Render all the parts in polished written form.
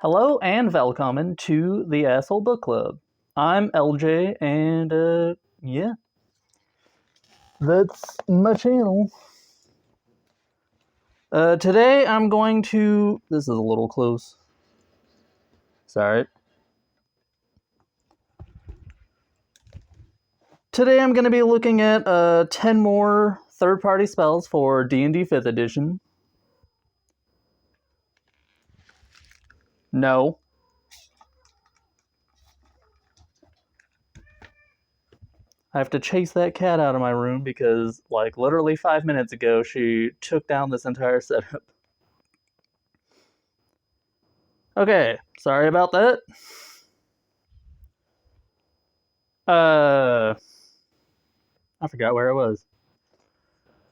Hello and welcome to the Asshole Book Club. I'm LJ and yeah. That's my channel. Today I'm going to... This is a little close. Sorry. Today I'm going to be looking at 10 more third-party spells for D&D 5th edition. No. I have to chase that cat out of my room because, like, literally 5 minutes ago, she took down this entire setup. Okay, sorry about that. I forgot where I was.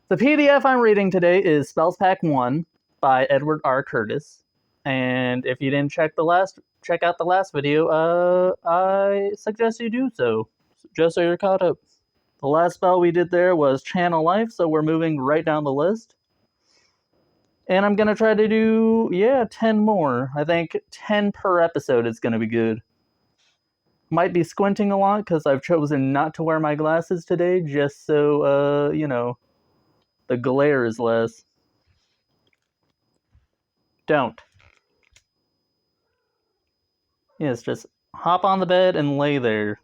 The PDF I'm reading today is Spells Pack 1 by Edward R. Curtis. And if you didn't check out the last video, I suggest you do so, just so you're caught up. The last spell we did there was Channel Life, so we're moving right down the list. And I'm going to try to do, 10 more. I think 10 per episode is going to be good. Might be squinting a lot because I've chosen not to wear my glasses today, just so, the glare is less. Don't. Yes, just hop on the bed and lay there.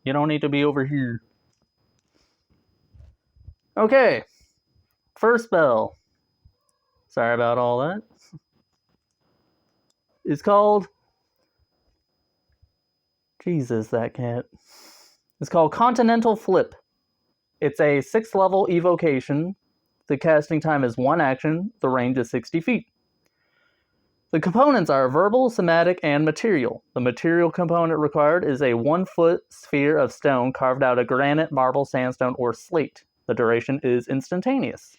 You don't need to be over here. Okay. First spell. Sorry about all that. It's called... Jesus, that cat. It's called Continental Flip. It's a 6th level evocation. The casting time is 1 action. The range is 60 feet. The components are verbal, somatic, and material. The material component required is a 1-foot sphere of stone carved out of granite, marble, sandstone, or slate. The duration is instantaneous.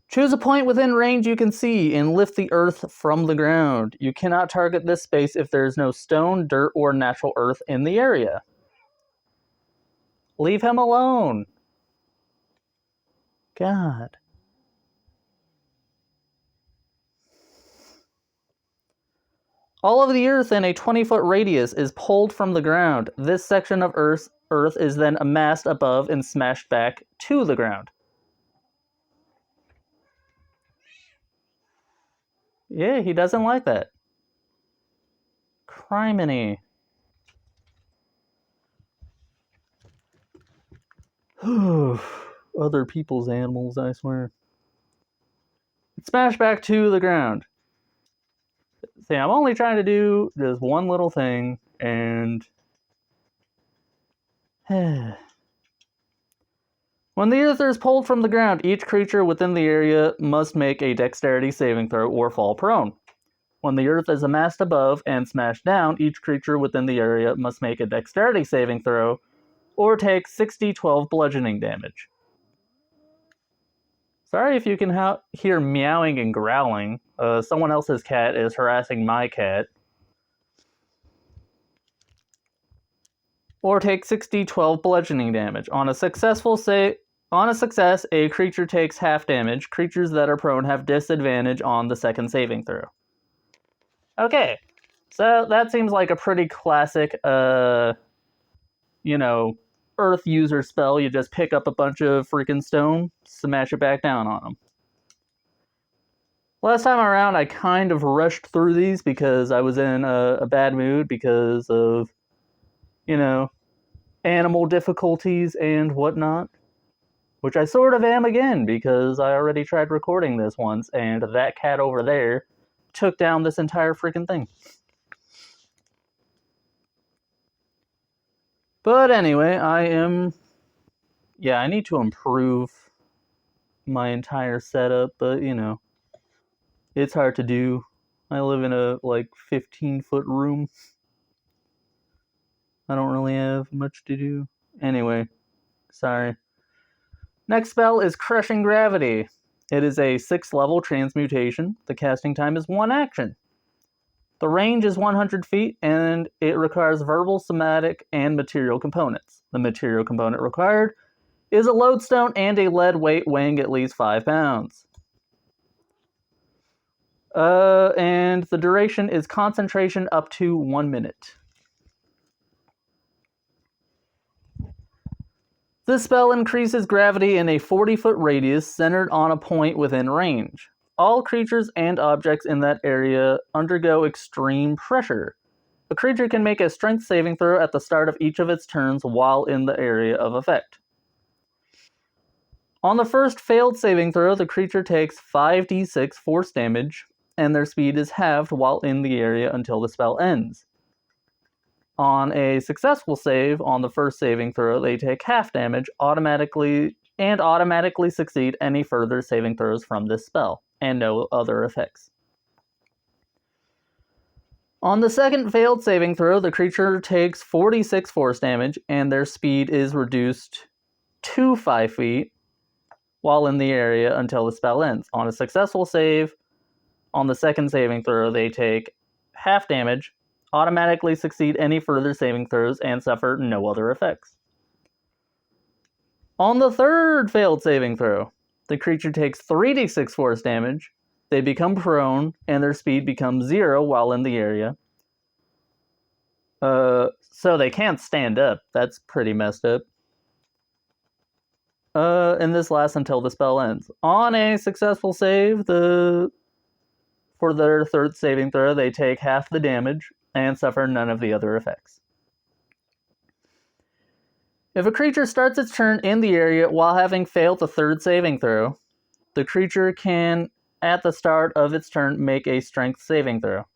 Choose a point within range you can see and lift the earth from the ground. You cannot target this space if there is no stone, dirt, or natural earth in the area. Leave him alone. God. All of the earth in a 20-foot radius is pulled from the ground. This section of earth is then amassed above and smashed back to the ground. Yeah, he doesn't like that. Criminy. Other people's animals, I swear. Smash back to the ground. See, I'm only trying to do just one little thing, and... When the earth is pulled from the ground, each creature within the area must make a dexterity saving throw or fall prone. When the earth is amassed above and smashed down, each creature within the area must make a dexterity saving throw or take 6d12 bludgeoning damage. Sorry if you can hear meowing and growling. Someone else's cat is harassing my cat. Or take 6d12 bludgeoning damage. On a success, a creature takes half damage. Creatures that are prone have disadvantage on the second saving throw. Okay, so that seems like a pretty classic, earth user spell. You just pick up a bunch of freaking stone, smash it back down on them. Last time around, I kind of rushed through these because I was in a bad mood because of, animal difficulties and whatnot. Which I sort of am again because I already tried recording this once and that cat over there took down this entire freaking thing. But anyway, I need to improve my entire setup, but it's hard to do. I live in a 15-foot room. I don't really have much to do. Anyway, sorry. Next spell is Crushing Gravity. It is a 6th level transmutation. The casting time is 1 action. The range is 100 feet, and it requires verbal, somatic, and material components. The material component required is a lodestone and a lead weight weighing at least 5 pounds. And the duration is concentration up to 1 minute. This spell increases gravity in a 40-foot radius centered on a point within range. All creatures and objects in that area undergo extreme pressure. A creature can make a strength saving throw at the start of each of its turns while in the area of effect. On the first failed saving throw, the creature takes 5d6 force damage, and their speed is halved while in the area until the spell ends. On a successful save on the first saving throw, they take half damage automatically succeed any further saving throws from this spell, and no other effects. On the second failed saving throw, the creature takes 46 force damage, and their speed is reduced to 5 feet while in the area until the spell ends. On a successful save, on the second saving throw, they take half damage, automatically succeed any further saving throws, and suffer no other effects. On the third failed saving throw, the creature takes 3d6 force damage, they become prone, and their speed becomes 0 while in the area. So they can't stand up. That's pretty messed up. And this lasts until the spell ends. On a successful save, for their third saving throw, they take half the damage and suffer none of the other effects. If a creature starts its turn in the area while having failed the third saving throw, the creature can, at the start of its turn, make a strength saving throw.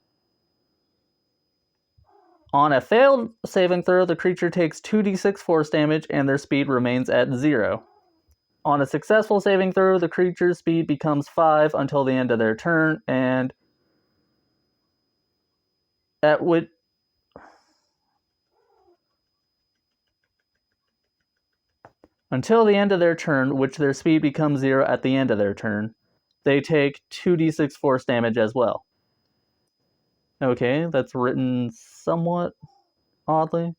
On a failed saving throw, the creature takes 2d6 force damage and their speed remains at 0. On a successful saving throw, the creature's speed becomes 5 until the end of their turn, and until the end of their turn, which their speed becomes 0 at the end of their turn, they take 2d6 force damage as well. Okay, that's written somewhat oddly.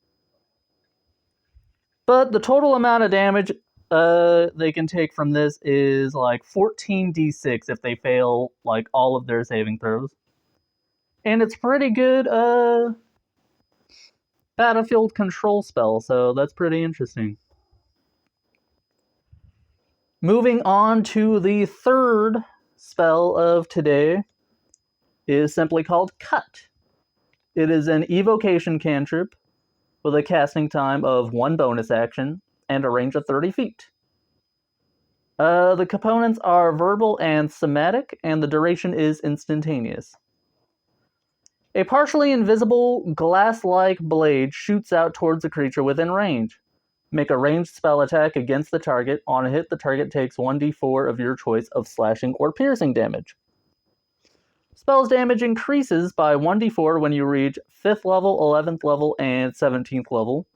But the total amount of damage they can take from this is like 14d6 if they fail like all of their saving throws. And it's pretty good battlefield control spell, so that's pretty interesting. Moving on to the third spell of today is simply called Cut. It is an evocation cantrip with a casting time of 1 bonus action and a range of 30 feet. The components are verbal and somatic, and the duration is instantaneous. A partially invisible, glass-like blade shoots out towards the creature within range. Make a ranged spell attack against the target. On a hit, the target takes 1d4 of your choice of slashing or piercing damage. Spell's damage increases by 1d4 when you reach 5th level, 11th level, and 17th level.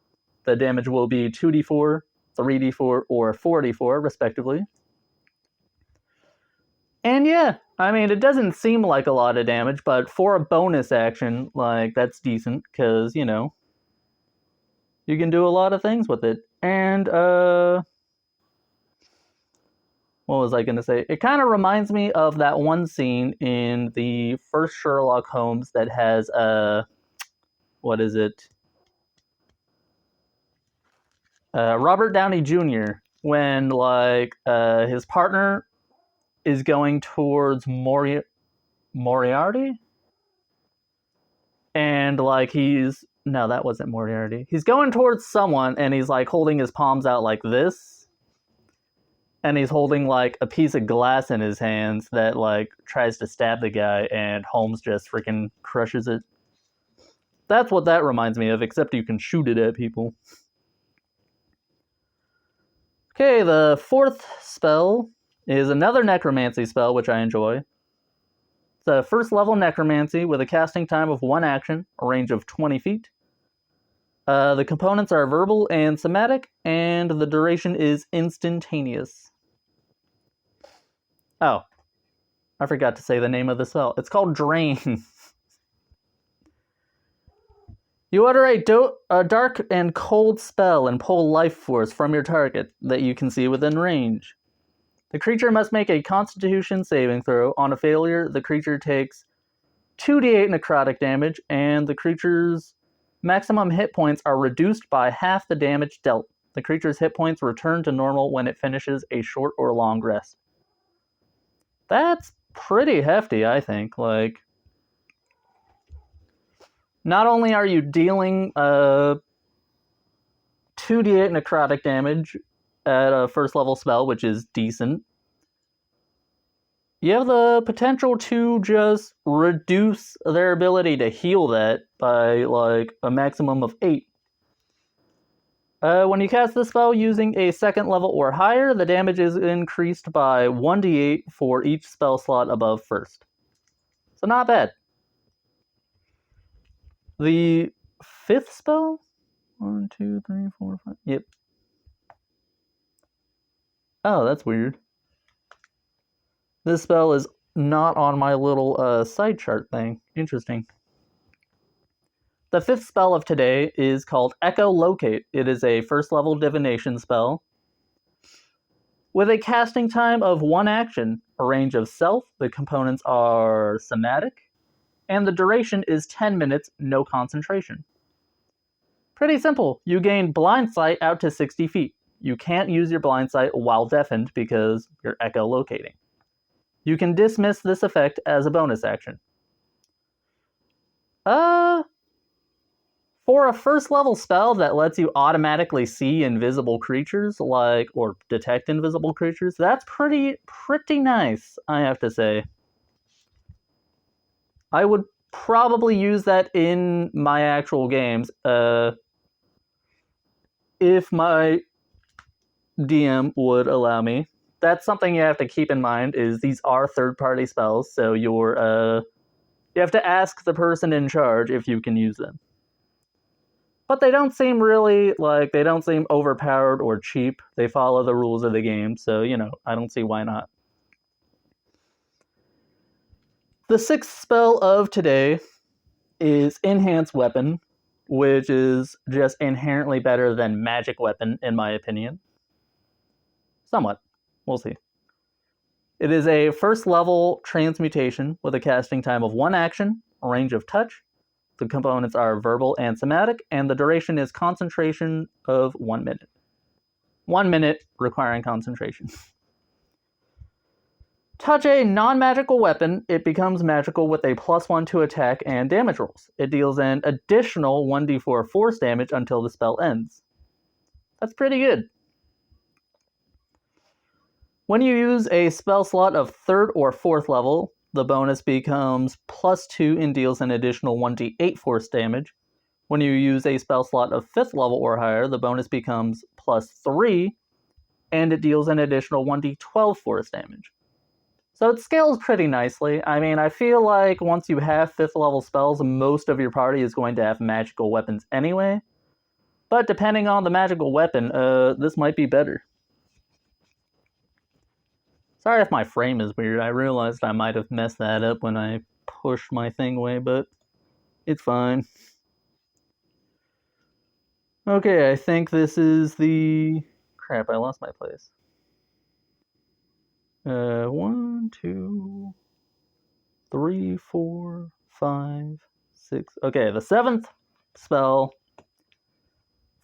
The damage will be 2d4, 3d4, or 4d4, respectively. And yeah, I mean, it doesn't seem like a lot of damage, but for a bonus action, like, that's decent, because, you know, you can do a lot of things with it. And, what was I going to say? It kind of reminds me of that one scene in the first Sherlock Holmes that has, what is it? Robert Downey Jr., when, like, his partner is going towards Moriarty? And, like, no, that wasn't Moriarty. He's going towards someone, and he's, like, holding his palms out like this. And he's holding, like, a piece of glass in his hands that, like, tries to stab the guy, and Holmes just freaking crushes it. That's what that reminds me of, except you can shoot it at people. Okay, the fourth spell is another necromancy spell, which I enjoy. It's a first level necromancy with a casting time of 1 action, a range of 20 feet. The components are verbal and somatic, and the duration is instantaneous. Oh, I forgot to say the name of the spell. It's called Drain. You utter a dark and cold spell and pull life force from your target that you can see within range. The creature must make a Constitution saving throw. On a failure, the creature takes 2d8 necrotic damage, and the creature's maximum hit points are reduced by half the damage dealt. The creature's hit points return to normal when it finishes a short or long rest. That's pretty hefty, I think. Like, not only are you dealing 2d8 necrotic damage at a first level spell, which is decent, you have the potential to just reduce their ability to heal that by like a maximum of 8. When you cast this spell using a second level or higher, the damage is increased by 1d8 for each spell slot above first. So not bad. The 5th spell? 1, 2, 3, 4, 5. Yep. Oh, that's weird. This spell is not on my little side chart thing. Interesting. The 5th spell of today is called Echolocate. It is a first level divination spell with a casting time of 1 action, a range of self, the components are somatic, and the duration is 10 minutes, no concentration. Pretty simple. You gain blind sight out to 60 feet. You can't use your blind sight while deafened because you're echolocating. You can dismiss this effect as a bonus action. For a first level spell that lets you automatically see invisible creatures, or detect invisible creatures, that's pretty nice, I have to say. I would probably use that in my actual games, if my DM would allow me. That's something you have to keep in mind, is these are third-party spells, so you have to ask the person in charge if you can use them. But they don't seem overpowered or cheap. They follow the rules of the game, so, I don't see why not. The 6th spell of today is Enhance Weapon, which is just inherently better than Magic Weapon, in my opinion. Somewhat. We'll see. It is a first level transmutation with a casting time of 1 action, a range of touch. The components are verbal and somatic, and the duration is concentration of 1 minute. 1 minute requiring concentration. Touch a non-magical weapon, it becomes magical with a +1 to attack and damage rolls. It deals an additional 1d4 force damage until the spell ends. That's pretty good. When you use a spell slot of 3rd or 4th level, the bonus becomes +2 and deals an additional 1d8 force damage. When you use a spell slot of 5th level or higher, the bonus becomes +3, and it deals an additional 1d12 force damage. So it scales pretty nicely. I mean, I feel like once you have 5th level spells, most of your party is going to have magical weapons anyway. But depending on the magical weapon, this might be better. Sorry if my frame is weird. I realized I might have messed that up when I pushed my thing away, but it's fine. Okay, I think this is the... Crap, I lost my place. 1, 2, 3, 4, 5, 6. Okay, the 7th spell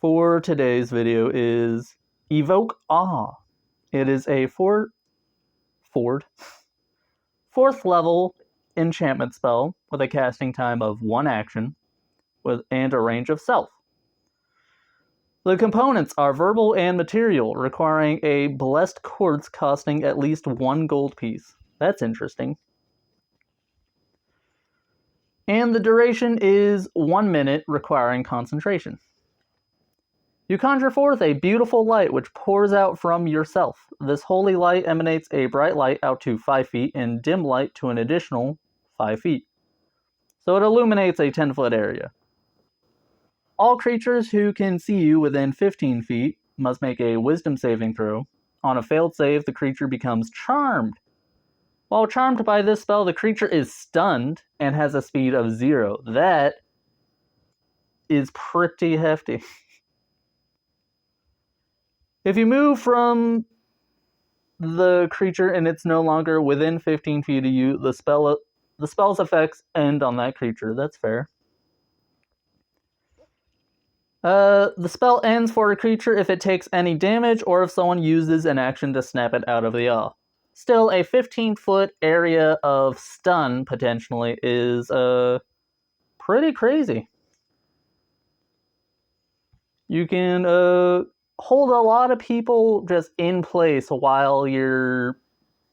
for today's video is Evoke Awe. It is a 4th level enchantment spell with a casting time of 1 action and a range of self. The components are verbal and material, requiring a blessed quartz costing at least 1 gold piece. That's interesting. And the duration is 1 minute, requiring concentration. You conjure forth a beautiful light which pours out from yourself. This holy light emanates a bright light out to 5 feet and dim light to an additional 5 feet. So it illuminates a 10-foot area. All creatures who can see you within 15 feet must make a wisdom saving throw. On a failed save, the creature becomes charmed. While charmed by this spell, the creature is stunned and has a speed of 0. That is pretty hefty. If you move from the creature and it's no longer within 15 feet of you, the spell's effects end on that creature. That's fair. The spell ends for a creature if it takes any damage or if someone uses an action to snap it out of the awe. Still, a 15-foot area of stun, potentially, is pretty crazy. You can hold a lot of people just in place while the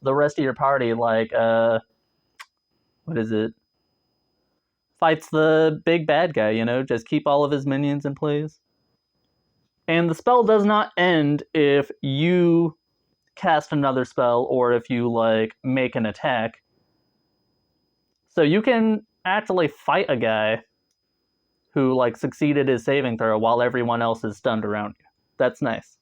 rest of your party, like, what is it? Fights the big bad guy, just keep all of his minions in place. And the spell does not end if you cast another spell or if you, like, make an attack. So you can actually fight a guy who, like, succeeded his saving throw while everyone else is stunned around you. That's nice.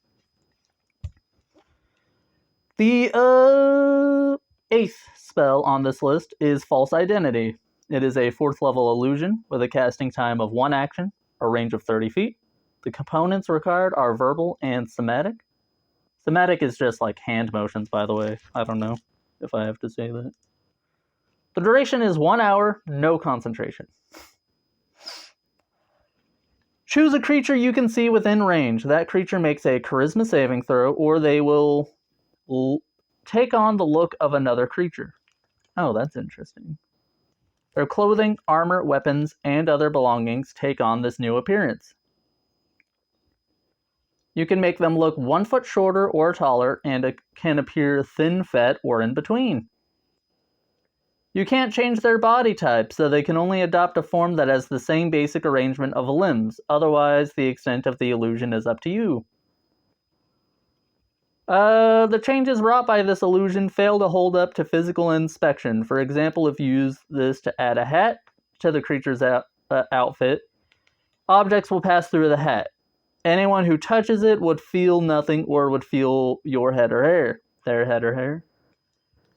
The 8th spell on this list is False Identity. It is a 4th level illusion with a casting time of 1 action, a range of 30 feet. The components required are verbal and somatic. Somatic is just like hand motions, by the way. I don't know if I have to say that. The duration is 1 hour, no concentration. Choose a creature you can see within range. That creature makes a charisma saving throw, or they will take on the look of another creature. Oh, that's interesting. Their clothing, armor, weapons, and other belongings take on this new appearance. You can make them look 1 foot shorter or taller, and can appear thin, fat, or in between. You can't change their body type, so they can only adopt a form that has the same basic arrangement of limbs. Otherwise, the extent of the illusion is up to you. The changes wrought by this illusion fail to hold up to physical inspection. For example, if you use this to add a hat to the creature's outfit, objects will pass through the hat. Anyone who touches it would feel nothing or would feel your head or hair. Their head or hair.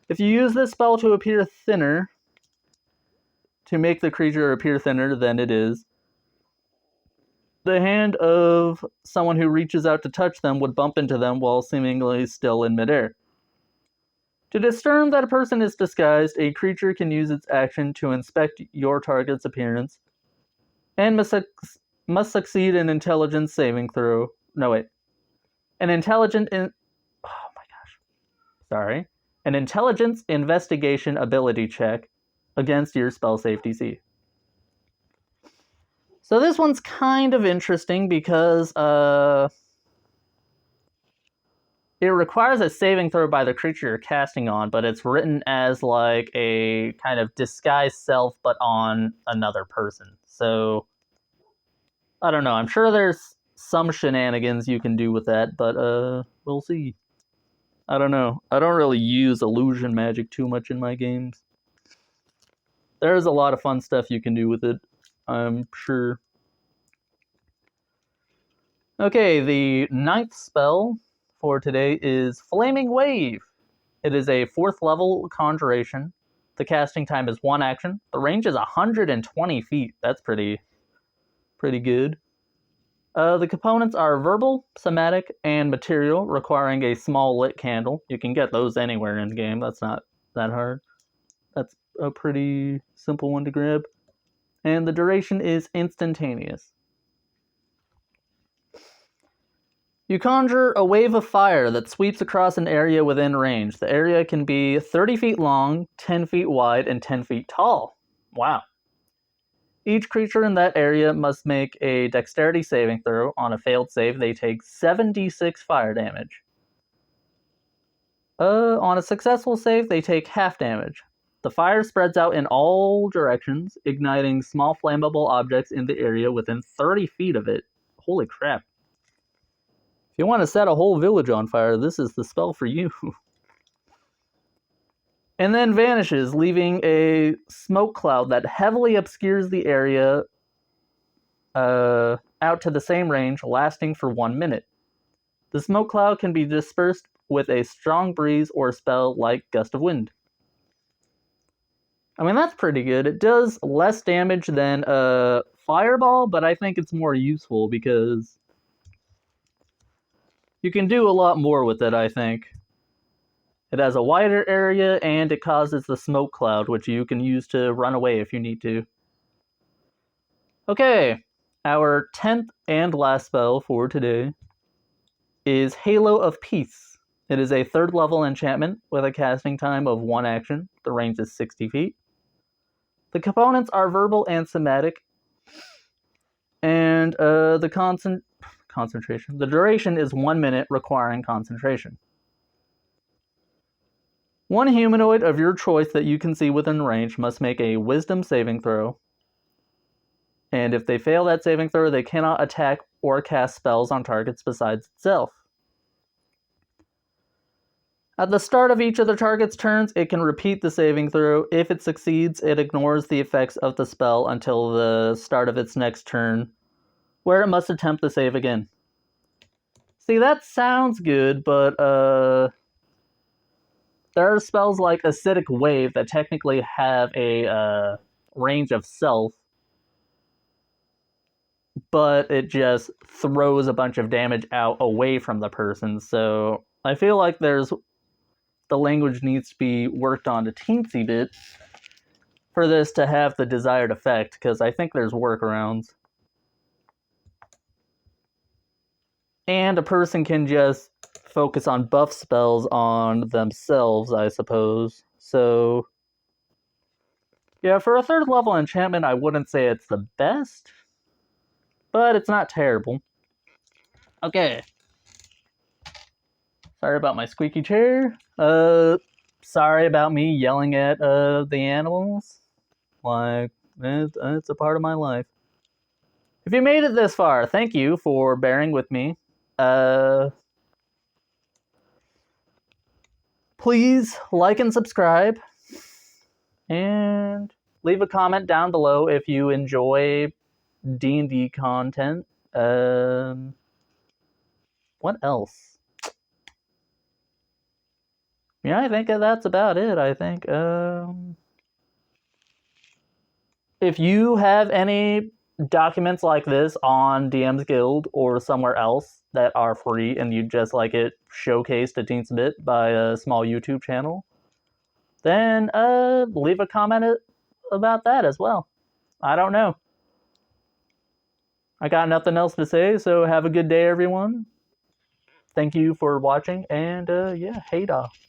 If you use this spell to appear thinner, to make the creature appear thinner than it is, the hand of someone who reaches out to touch them would bump into them while seemingly still in midair. To discern that a person is disguised, a creature can use its action to inspect your target's appearance and must succeed an intelligence saving throw. No, wait. An intelligence investigation ability check against your spell save DC. So this one's kind of interesting because it requires a saving throw by the creature you're casting on, but it's written as like a kind of disguised self, but on another person. So I don't know. I'm sure there's some shenanigans you can do with that, but we'll see. I don't know. I don't really use illusion magic too much in my games. There's a lot of fun stuff you can do with it, I'm sure. Okay, the 9th spell for today is Flaming Wave. It is a 4th level conjuration. The casting time is 1 action. The range is 120 feet. That's pretty good. The components are verbal, somatic, and material, requiring a small lit candle. You can get those anywhere in the game. That's not that hard. That's a pretty simple one to grab. And the duration is instantaneous. You conjure a wave of fire that sweeps across an area within range. The area can be 30 feet long, 10 feet wide, and 10 feet tall. Wow. Each creature in that area must make a dexterity saving throw. On a failed save, they take 7d6 fire damage. On a successful save, they take half damage. The fire spreads out in all directions, igniting small flammable objects in the area within 30 feet of it. Holy crap. If you want to set a whole village on fire, this is the spell for you. And then vanishes, leaving a smoke cloud that heavily obscures the area out to the same range, lasting for 1 minute. The smoke cloud can be dispersed with a strong breeze or spell like Gust of Wind. I mean, that's pretty good. It does less damage than a Fireball, but I think it's more useful because you can do a lot more with it, I think. It has a wider area, and it causes the smoke cloud, which you can use to run away if you need to. Okay, our 10th and last spell for today is Halo of Peace. It is a 3rd level enchantment with a casting time of 1 action. The range is 60 feet. The components are verbal and somatic. And the concentration. The duration is 1 minute, requiring concentration. One humanoid of your choice that you can see within range must make a wisdom saving throw. And if they fail that saving throw, they cannot attack or cast spells on targets besides itself. At the start of each of the target's turns, it can repeat the saving throw. If it succeeds, it ignores the effects of the spell until the start of its next turn, where it must attempt the save again. See, that sounds good, but there are spells like Acidic Wave that technically have a range of self, but it just throws a bunch of damage out away from the person. So I feel like the language needs to be worked on a teensy bit for this to have the desired effect, because I think there's workarounds. And a person can just focus on buff spells on themselves, I suppose. So yeah, for a 3rd level enchantment, I wouldn't say it's the best, but it's not terrible. Okay. Sorry about my squeaky chair. Sorry about me yelling at the animals. Like, it's a part of my life. If you made it this far, thank you for bearing with me. Please like and subscribe. And leave a comment down below if you enjoy D&D content. What else? Yeah, I think that's about it, I think. If you have any documents like this on DM's Guild or somewhere else that are free and you'd just like it showcased a teensy bit by a small YouTube channel, then leave a comment about that as well. I don't know. I got nothing else to say, so have a good day, everyone. Thank you for watching, and yeah, hey da.